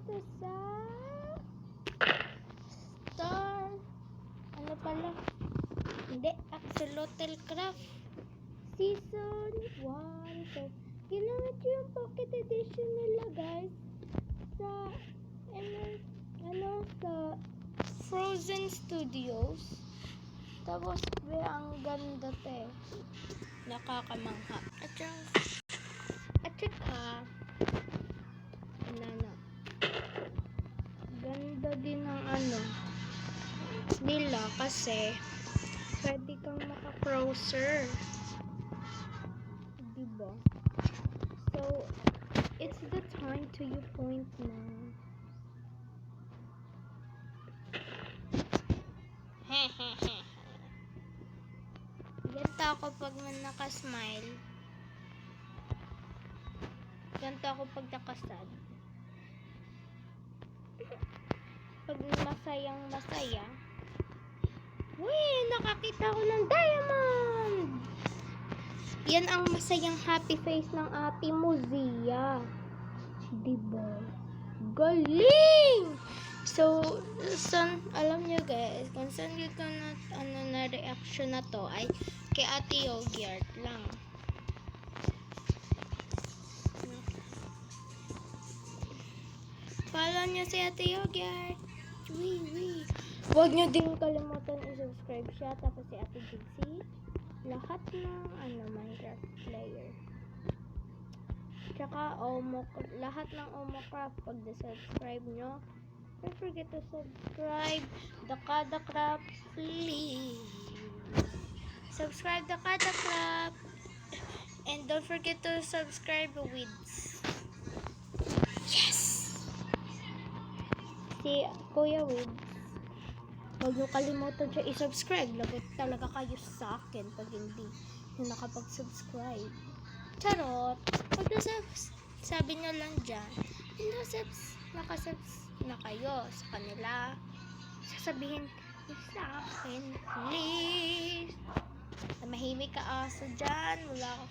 dito sa Star. Ano pala? Hindi, Axolotl Craft. Season 1. So, ginamit ko yung pocket edition nila, guys. Sa, sa Frozen Studios. Tapos, ang ganda te. Nakakamangha. At saka, ganda din ng nila kasi pwede kang maka-crosser. Diba? So, it's the time to you point now. Ganito ako pag naka-smile. Ganito ako pag nakasad. Pag masayang masaya. Uy, nakakita ko ng diamond! Yan ang masayang happy face ng ate mo, Zia. Diba? Galing! So, alam nyo guys, kung saan dito na reaction na to ay kay Ate Yogurt lang. Follow nyo si Ate Yogurt. Huwag nyo din kalimutan i-subscribe siya. Tapos si Ate Jixie. Lahat ng Minecraft player. Tsaka lahat ng Omocraft pag subscribe nyo. Don't forget to subscribe the Kada Craft, please. Subscribe the Kada Craft. And don't forget to subscribe with si Kuya Wids. Huwag nyo kalimutan siya i-subscribe. Lagot talaga kayo sa akin pag hindi nyo nakapag-subscribe. Charot! Pag sabi nyo lang dyan, nakasubs na kayo sa kanila. Sasabihin sa akin, please. Mahimik ka aso dyan. Wala